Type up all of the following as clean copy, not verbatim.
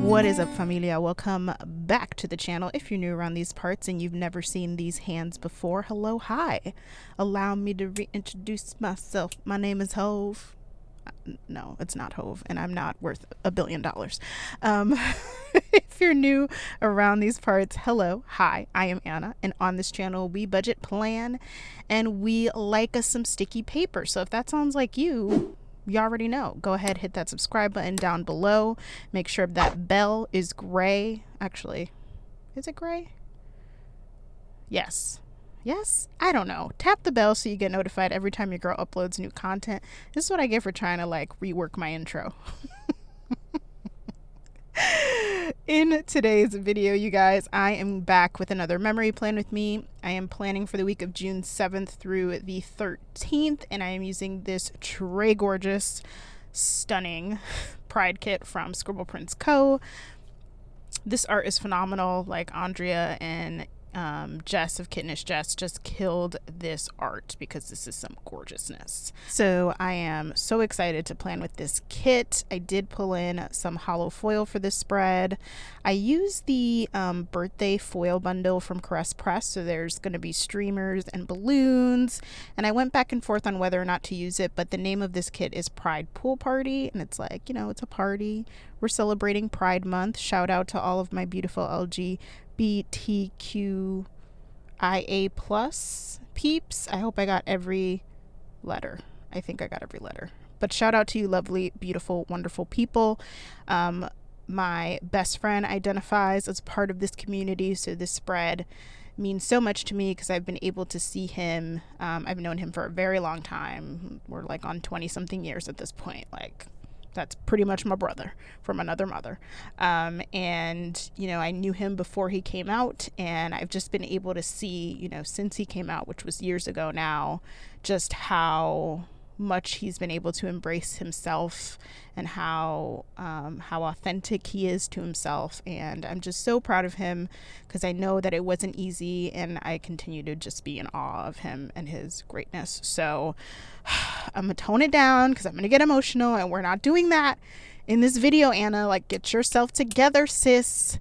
What is up, familia? Welcome back to the channel. If you're new around these parts and you've never seen these hands before, hello, hi. Allow me to reintroduce myself. My name is Hove. No, it's not Hove, and I'm not worth $1 billion. If you're new around these parts, hello, hi, I am Anna, and on this channel we budget, plan, and we like us some sticky paper. So if that sounds like you already know. Go ahead, hit that subscribe button down below. Make sure that bell is gray. Actually, is it gray? Yes. Yes? I don't know. Tap the bell so you get notified every time your girl uploads new content. This is what I get for trying to like rework my intro. In today's video, you guys, I am back with another memory plan with me. I am planning for the week of June 7th through the 13th, and I am using this Trey Gorgeous, stunning Pride kit from Scribble Co. This art is phenomenal. Like Andrea and Jess of Kittenish Jess just killed this art because this is some gorgeousness. So I am so excited to plan with this kit. I did pull in some hollow foil for this spread. I used the birthday foil bundle from Caress Press, so there's going to be streamers and balloons, and I went back and forth on whether or not to use it, but the name of this kit is Pride Pool Party, and it's like, you know, it's a party. We're celebrating Pride Month. Shout out to all of my beautiful LGBTQIA+ peeps. I hope I got every letter. I think I got every letter. But shout out to you lovely, beautiful, wonderful people. My best friend identifies as part of this community, so this spread means so much to me because I've been able to see him. I've known him for a very long time. We're like on 20-something years at this point. Like, that's pretty much my brother from another mother. And, you know, I knew him before he came out, and I've just been able to see, you know, since he came out, which was years ago now, just how much he's been able to embrace himself and how authentic he is to himself. And I'm just so proud of him because I know that it wasn't easy, and I continue to just be in awe of him and his greatness. So I'm gonna tone it down because I'm gonna get emotional, and we're not doing that in this video. Anna, like, get yourself together, sis.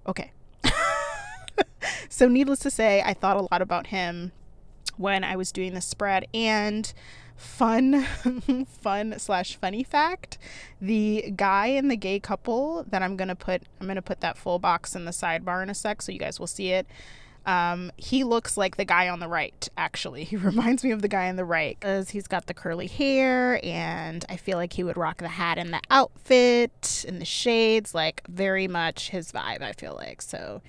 Okay. So needless to say, I thought a lot about him when I was doing the spread. And funny fact, the guy and the gay couple that I'm gonna put that full box in the sidebar in a sec so you guys will see it. He looks like the guy on the right, actually. He reminds me of the guy on the right because he's got the curly hair, and I feel like he would rock the hat and the outfit and the shades, like very much his vibe, I feel like. So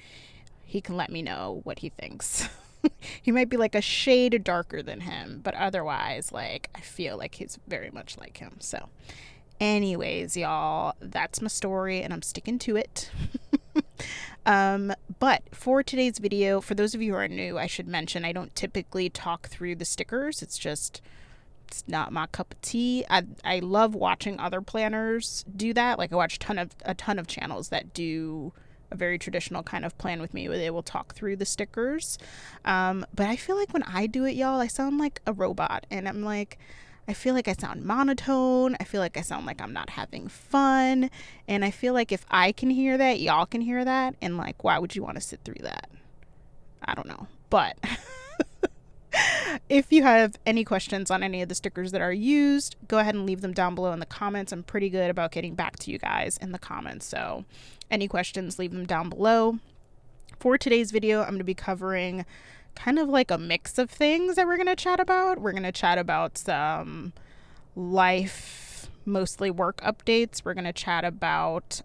he can let me know what he thinks. He might be like a shade darker than him, but otherwise, like, I feel like he's very much like him. So anyways, y'all, that's my story, and I'm sticking to it. But for today's video, for those of you who are new, I should mention I don't typically talk through the stickers. It's not my cup of tea. I love watching other planners do that. Like, I watch a ton of channels that do a very traditional kind of plan with me where they will talk through the stickers. But I feel like when I do it, y'all, I sound like a robot, and I'm like, I feel like I sound monotone. I feel like I sound like I'm not having fun. And I feel like if I can hear that, y'all can hear that. And like, why would you want to sit through that? I don't know. But if you have any questions on any of the stickers that are used, go ahead and leave them down below in the comments. I'm pretty good about getting back to you guys in the comments. So any questions, leave them down below. For today's video, I'm going to be covering kind of like a mix of things that we're going to chat about. We're going to chat about some life, mostly work updates. We're going to chat about,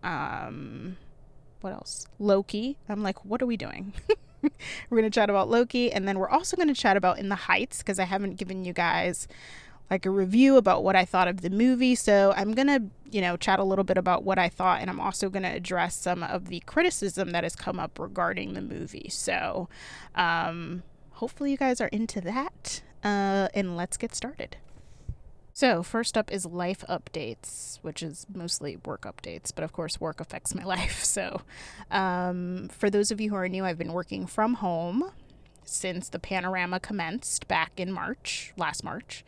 what else? Loki. I'm like, what are we doing? We're going to chat about Loki, and then we're also going to chat about In the Heights, because I haven't given you guys like a review about what I thought of the movie. So I'm going to, you know, chat a little bit about what I thought, and I'm also going to address some of the criticism that has come up regarding the movie. So hopefully you guys are into that, and let's get started. So first up is life updates, which is mostly work updates, but of course work affects my life. So for those of you who are new, I've been working from home since the panorama commenced back in last March.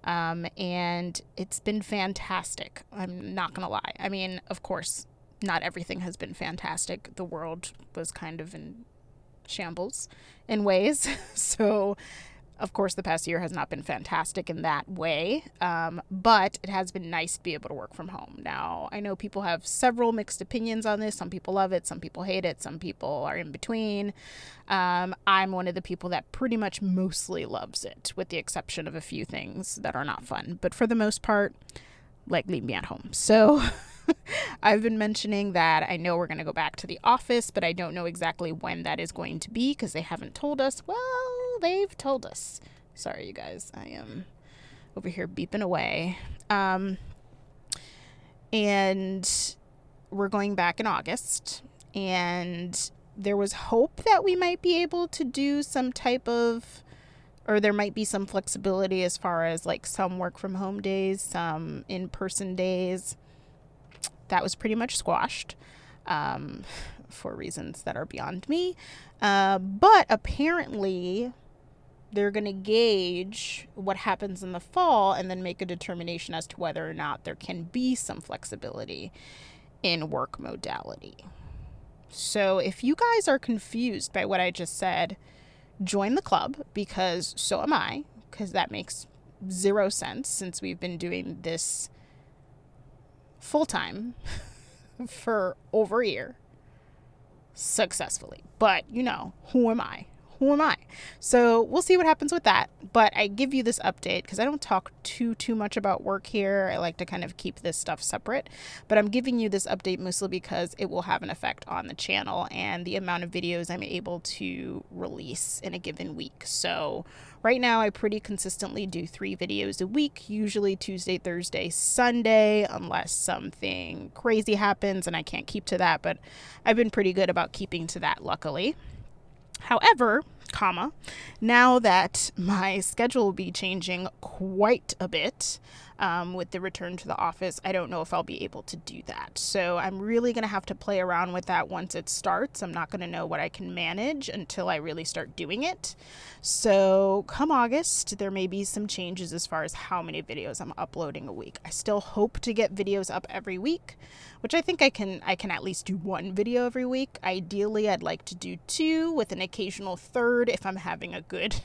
And it's been fantastic. I'm not gonna lie. I mean, of course, not everything has been fantastic. The world was kind of in shambles in ways. So, of course, the past year has not been fantastic in that way, but it has been nice to be able to work from home. Now, I know people have several mixed opinions on this. Some people love it, some people hate it, some people are in between. I'm one of the people that pretty much mostly loves it, with the exception of a few things that are not fun. But for the most part, like, leave me at home. So I've been mentioning that I know we're going to go back to the office, but I don't know exactly when that is going to be because they haven't told us. Well, they've told us. Sorry, you guys. I am over here beeping away. And we're going back in August. And there was hope that we might be able to do some type of, or there might be some flexibility as far as like some work from home days, some in-person days. That was pretty much squashed for reasons that are beyond me. But apparently they're going to gauge what happens in the fall and then make a determination as to whether or not there can be some flexibility in work modality. So if you guys are confused by what I just said, join the club, because so am I, because that makes zero sense since we've been doing this full-time for over a year successfully. But who am I? So we'll see what happens with that. But I give you this update because I don't talk too much about work here. I like to kind of keep this stuff separate, but I'm giving you this update mostly because it will have an effect on the channel and the amount of videos I'm able to release in a given week. So right now I pretty consistently do 3 videos a week, usually Tuesday, Thursday, Sunday, unless something crazy happens and I can't keep to that, but I've been pretty good about keeping to that, luckily. However, now that my schedule will be changing quite a bit with the return to the office, I don't know if I'll be able to do that. So I'm really going to have to play around with that once it starts. I'm not going to know what I can manage until I really start doing it. So come August, there may be some changes as far as how many videos I'm uploading a week. I still hope to get videos up every week, which I think I can at least do 1 video every week. Ideally, I'd like to do 2 with an occasional third if I'm having a good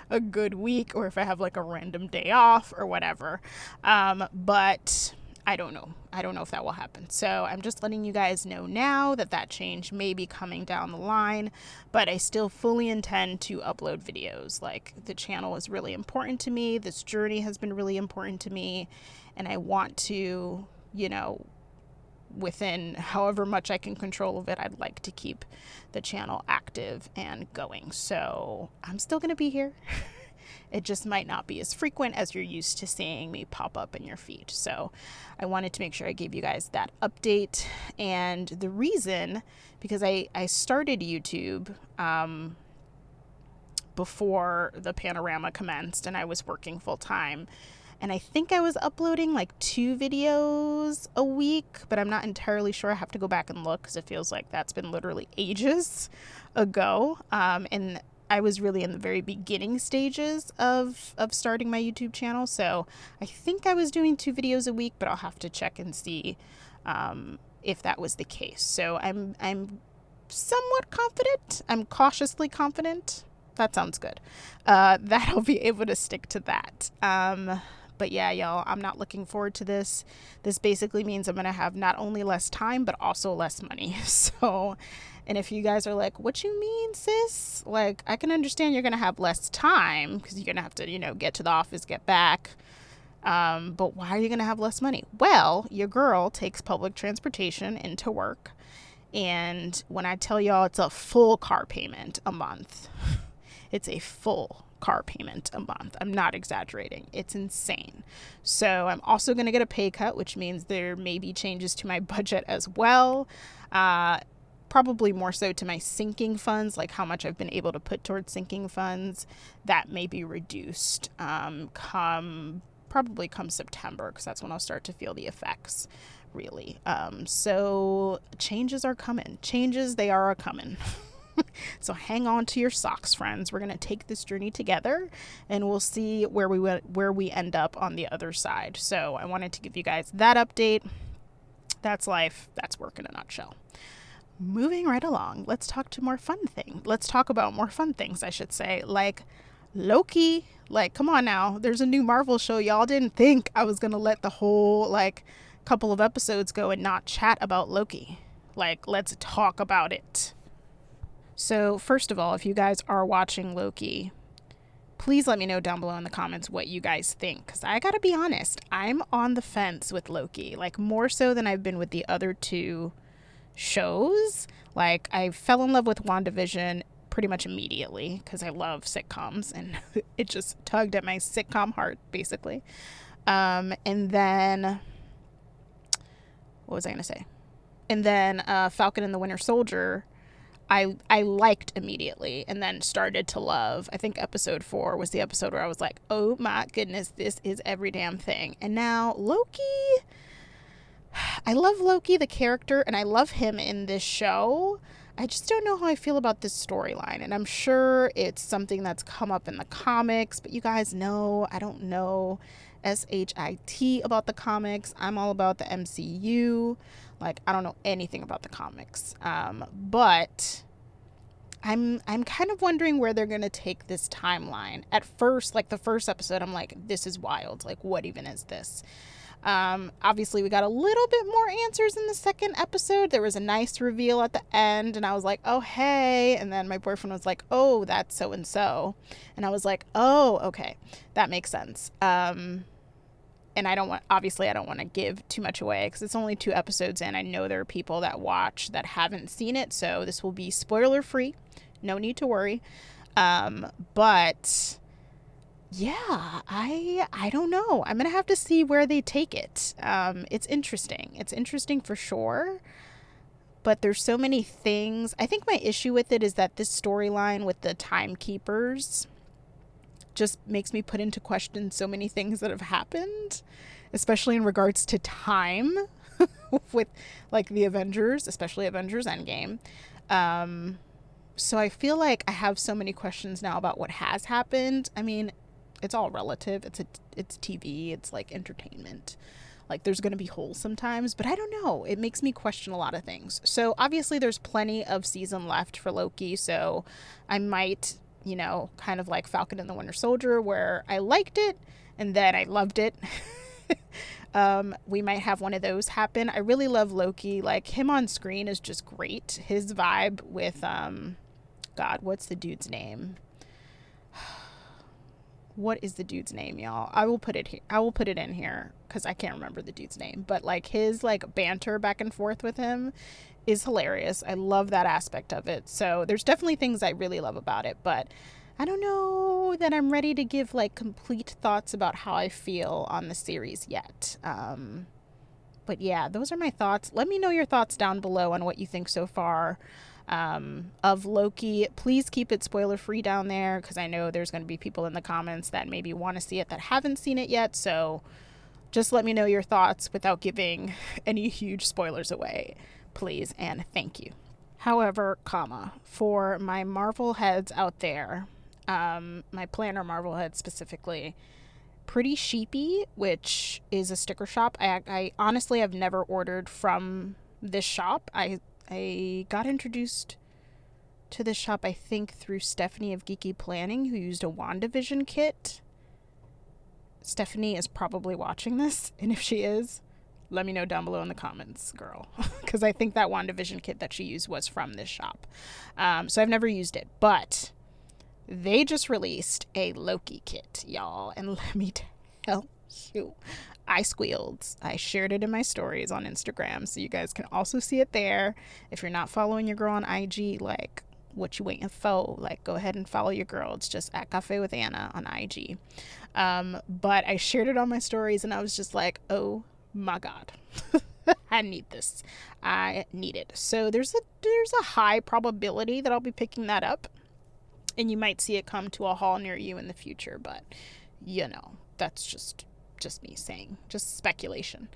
a good week, or if I have like a random day off or whatever. But I don't know. I don't know if that will happen. So I'm just letting you guys know now that change may be coming down the line, but I still fully intend to upload videos. Like, the channel is really important to me. This journey has been really important to me, and I want to, within however much I can control of it, I'd like to keep the channel active and going. So I'm still going to be here. It just might not be as frequent as you're used to seeing me pop up in your feed. So I wanted to make sure I gave you guys that update. And the reason, because I started YouTube before the panorama commenced and I was working full time. And I think I was uploading like 2 videos a week, but I'm not entirely sure. I have to go back and look because it feels like that's been literally ages ago. And I was really in the very beginning stages of starting my YouTube channel. So I think I was doing 2 videos a week, but I'll have to check and see if that was the case. So I'm somewhat confident. I'm cautiously confident. That sounds good. That I'll be able to stick to that. But yeah, y'all, I'm not looking forward to this. This basically means I'm going to have not only less time, but also less money. So, and if you guys are like, what you mean, sis? Like, I can understand you're going to have less time because you're going to have to, get to the office, get back. But why are you going to have less money? Well, your girl takes public transportation into work. And when I tell y'all it's a full car payment a month, it's a full car payment a month. I'm not exaggerating. It's insane. So I'm also going to get a pay cut, which means there may be changes to my budget as well. Probably more so to my sinking funds, like how much I've been able to put towards sinking funds. That may be reduced probably come September, because that's when I'll start to feel the effects, really. So changes are coming. They are a-coming. So hang on to your socks, friends. We're going to take this journey together, and we'll see where we end up on the other side. So I wanted to give you guys that update. That's life. That's work in a nutshell. Moving right along, let's talk to more fun thing. Let's talk about more fun things, I should say, like Loki. Like, come on now. There's a new Marvel show. Y'all didn't think I was going to let the whole, like, couple of episodes go and not chat about Loki. Like, let's talk about it. So, first of all, if you guys are watching Loki, please let me know down below in the comments what you guys think. Because I gotta be honest, I'm on the fence with Loki. Like, more so than I've been with the other two shows. Like, I fell in love with WandaVision pretty much immediately because I love sitcoms, and it just tugged at my sitcom heart, basically. And then, what was I gonna say? And then Falcon and the Winter Soldier, I liked immediately and then started to love. I think episode 4 was the episode where I was like, oh my goodness, this is every damn thing. And now Loki, I love Loki, the character, and I love him in this show. I just don't know how I feel about this storyline. And I'm sure it's something that's come up in the comics, but you guys know I don't know SHIT about the comics. I'm all about the MCU. Like, I don't know anything about the comics. But I'm kind of wondering where they're going to take this timeline. At first, like the first episode, I'm like, this is wild. Like, what even is this? Obviously, we got a little bit more answers in the second episode. There was a nice reveal at the end, and I was like, oh, hey. And then my boyfriend was like, oh, that's so-and-so. And I was like, oh, okay. That makes sense. And I don't want to give too much away because it's only 2 episodes in. I know there are people that watch that haven't seen it, so this will be spoiler free. No need to worry. But yeah, I don't know. I'm going to have to see where they take it. It's interesting. It's interesting for sure. But there's so many things. I think my issue with it is that this storyline with the timekeepers just makes me put into question so many things that have happened, especially in regards to time with like the Avengers, especially Avengers Endgame. So I feel like I have so many questions now about what has happened. I mean, it's all relative. It's TV. It's like entertainment. Like, there's going to be holes sometimes, but I don't know. It makes me question a lot of things. So obviously there's plenty of season left for Loki. So I might, you know, kind of like Falcon and the Winter Soldier, where I liked it and then I loved it. We might have one of those happen. I really love Loki. Like, him on screen is just great. His vibe with, God, what's the dude's name? What is the dude's name, y'all? I will put it here. I will put it in here because I can't remember the dude's name. But like, his like banter back and forth with him is hilarious. I love that aspect of it. So there's definitely things I really love about it, but I don't know that I'm ready to give like complete thoughts about how I feel on the series yet. But yeah, those are my thoughts. Let me know your thoughts down below on what you think so far of Loki. Please keep it spoiler free down there because I know there's going to be people in the comments that maybe want to see it that haven't seen it yet. So just let me know your thoughts without giving any huge spoilers away, please, and thank you. However, for my Marvel heads out there, my planner Marvel heads specifically, Pretty Sheepy, which is a sticker shop. I honestly have never ordered from this shop. I got introduced to this shop, I think, through Stephanie of Geeky Planning, who used a WandaVision kit. Stephanie is probably watching this, and if she is, let me know down below in the comments, girl, because I think that WandaVision kit that she used was from this shop. So I've never used it, but they just released a Loki kit, y'all, and let me tell you, I squealed. I shared it in my stories on Instagram, so you guys can also see it there. If you're not following your girl on IG, like, what you waiting for? Like, go ahead and follow your girl. It's just at Cafe with Anna on IG. But I shared it on my stories, and I was just like, oh my God, I need this. I need it. So there's a high probability that I'll be picking that up, and you might see it come to a haul near you in the future, but you know, that's just me saying, just speculation.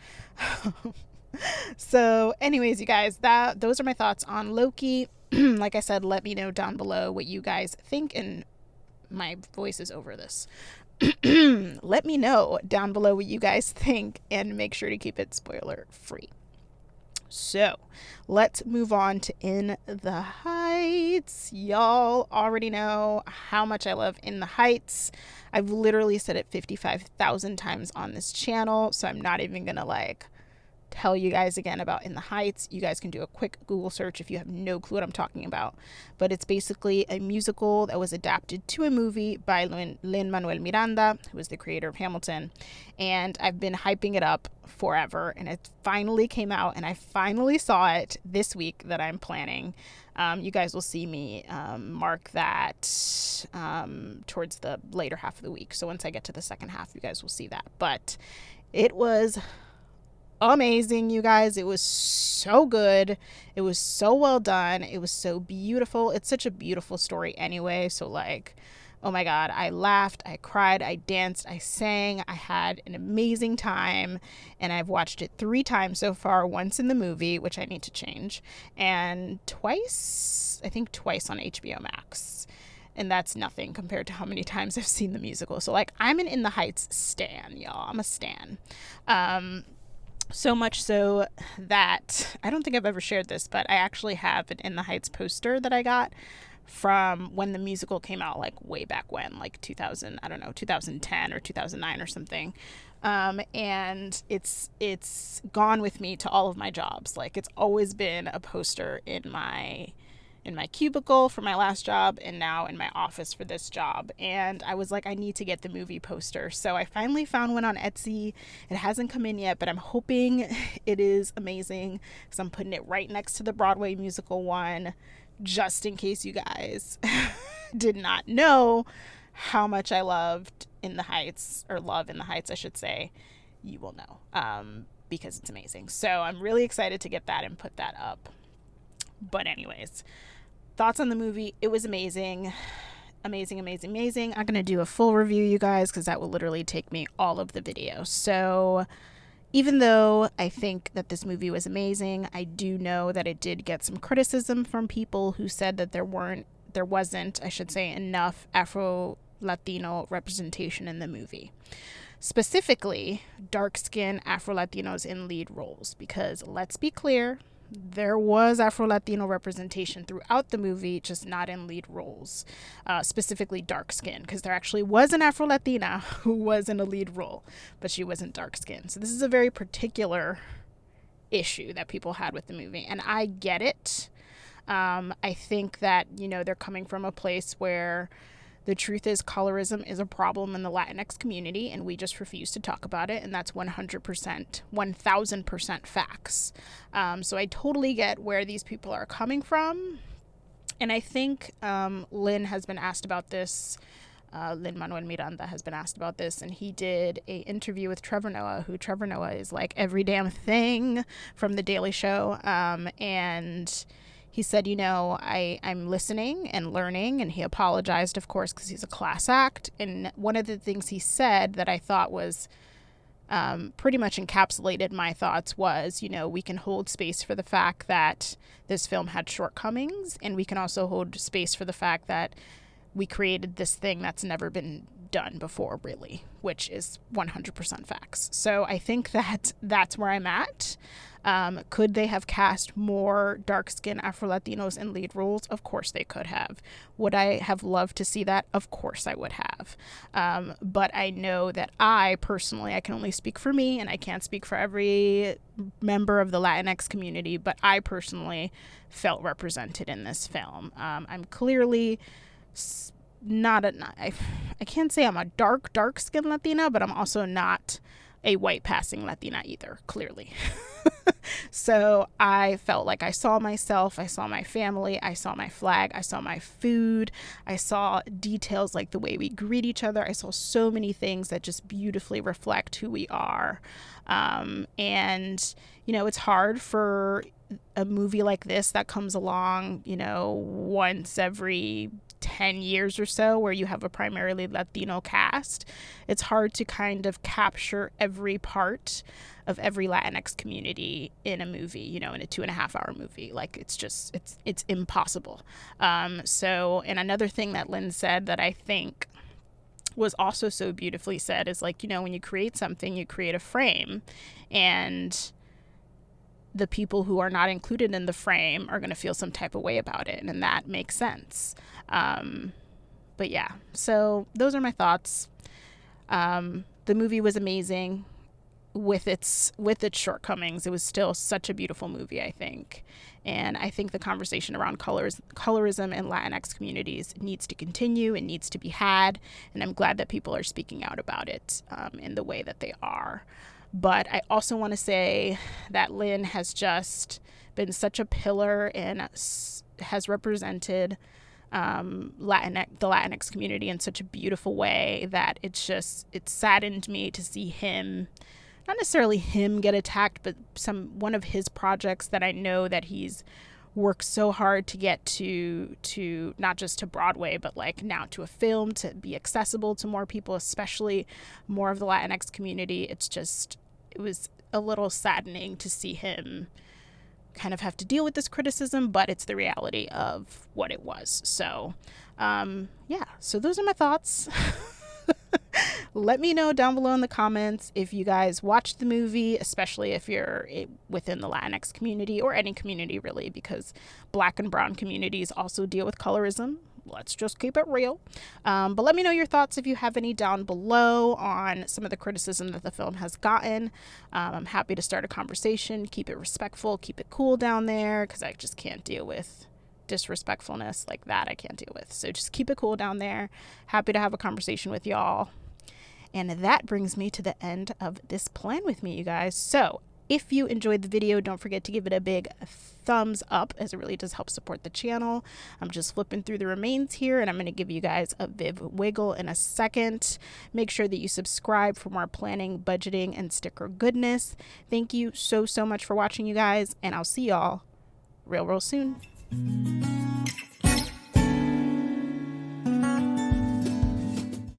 So anyways, you guys, those are my thoughts on Loki. Like I said, let me know down below what you guys think, and my voice is over this. Let me know down below what you guys think, and make sure to keep it spoiler free. So let's move on to In the Heights. Y'all already know how much I love In the Heights. I've literally said it 55,000 times on this channel, so I'm not even gonna tell you guys again about In the Heights. You guys can do a quick Google search if you have no clue what I'm talking about. But it's basically a musical that was adapted to a movie by Lin-Manuel Miranda, who was the creator of Hamilton. And I've been hyping it up forever, and it finally came out, and I finally saw it this week that I'm planning. You guys will see me mark that towards the later half of the week. So once I get to the second half, you guys will see that. But it was amazing, you guys. It was so good. It was so well done. It was so beautiful. It's such a beautiful story anyway. So oh my God, I laughed, I cried, I danced, I sang, I had an amazing time. And I've watched it 3 times so far, once in the movie, which I need to change, and twice on HBO Max. And that's nothing compared to how many times I've seen the musical. So I'm an In the Heights stan, y'all. I'm a stan. So much so that I don't think I've ever shared this, but I actually have an In the Heights poster that I got from when the musical came out, way back when, 2010 or 2009 or something. And it's gone with me to all of my jobs. It's always been a poster in my cubicle for my last job, and now in my office for this job. And I was I need to get the movie poster. So I finally found one on Etsy. It hasn't come in yet, but I'm hoping it is amazing, because I'm putting it right next to the Broadway musical one, just in case you guys did not know how much I loved In the Heights, or love In the Heights, I should say. You will know, because it's amazing. So I'm really excited to get that and put that up. But anyways, thoughts on the movie. It was amazing. I'm going to do a full review, you guys, because that will literally take me all of the video. So even though I think that this movie was amazing, I do know that it did get some criticism from people who said that there wasn't, I should say, enough Afro-Latino representation in the movie. Specifically, dark-skinned Afro-Latinos in lead roles, because let's be clear, there was Afro-Latino representation throughout the movie, just not in lead roles, specifically dark-skinned, because there actually was an Afro-Latina who was in a lead role, but she wasn't dark-skinned. So this is a very particular issue that people had with the movie, and I get it. I think that, they're coming from a place where the truth is colorism is a problem in the Latinx community, and we just refuse to talk about it, and that's 100%, 1,000% facts. So I totally get where these people are coming from, and I think Lin has been asked about this. Lin-Manuel Miranda has been asked about this, and he did an interview with Trevor Noah, who Trevor Noah is every damn thing from The Daily Show, and he said, I'm listening and learning, and he apologized, of course, because he's a class act. And one of the things he said that I thought was pretty much encapsulated my thoughts was, we can hold space for the fact that this film had shortcomings, and we can also hold space for the fact that we created this thing that's never been done before, really, which is 100% facts. So I think that that's where I'm at. Could they have cast more dark-skinned Afro-Latinos in lead roles? Of course they could have. Would I have loved to see that? Of course I would have. But I know that I personally can only speak for me, and I can't speak for every member of the Latinx community, but I personally felt represented in this film. I'm clearly I can't say I'm a dark-skinned Latina, but I'm also not a white passing Latina either, clearly. So I felt like I saw myself, I saw my family, I saw my flag, I saw my food, I saw details like the way we greet each other. I saw so many things that just beautifully reflect who we are. And, it's hard for a movie like this that comes along, once every 10 years or so, where you have a primarily Latino cast. It's hard to kind of capture every part of every Latinx community in a movie, in a 2.5-hour movie. It's impossible. So, and another thing that Lynn said that I think was also so beautifully said is when you create something, you create a frame, and the people who are not included in the frame are going to feel some type of way about it, and that makes sense. But yeah, so those are my thoughts. The movie was amazing with its shortcomings. It was still such a beautiful movie, I think. And I think the conversation around colorism in Latinx communities needs to continue and needs to be had. And I'm glad that people are speaking out about it in the way that they are. But I also want to say that Lynn has just been such a pillar and has represented the Latinx community in such a beautiful way that it saddened me to see him, not necessarily him get attacked, but one of his projects that I know that he's worked so hard to get to not just to Broadway, but like now to a film, to be accessible to more people, especially more of the Latinx community. It was a little saddening to see him kind of have to deal with this criticism, but it's the reality of what it was. So so those are my thoughts. Let me know down below in the comments if you guys watched the movie, especially if you're within the Latinx community, or any community really, because Black and brown communities also deal with colorism. Let's just keep it real. But let me know your thoughts if you have any down below on some of the criticism that the film has gotten. I'm happy to start a conversation. Keep it respectful, keep it cool down there, because I just can't deal with disrespectfulness like that. I can't deal with. So just keep it cool down there. Happy to have a conversation with y'all. And that brings me to the end of this plan with me, you guys. So if you enjoyed the video, don't forget to give it a big thumbs up, as it really does help support the channel. I'm just flipping through the remains here, and I'm going to give you guys a Viv wiggle in a second. Make sure that you subscribe for more planning, budgeting, and sticker goodness. Thank you so much for watching, you guys, and I'll see y'all real soon.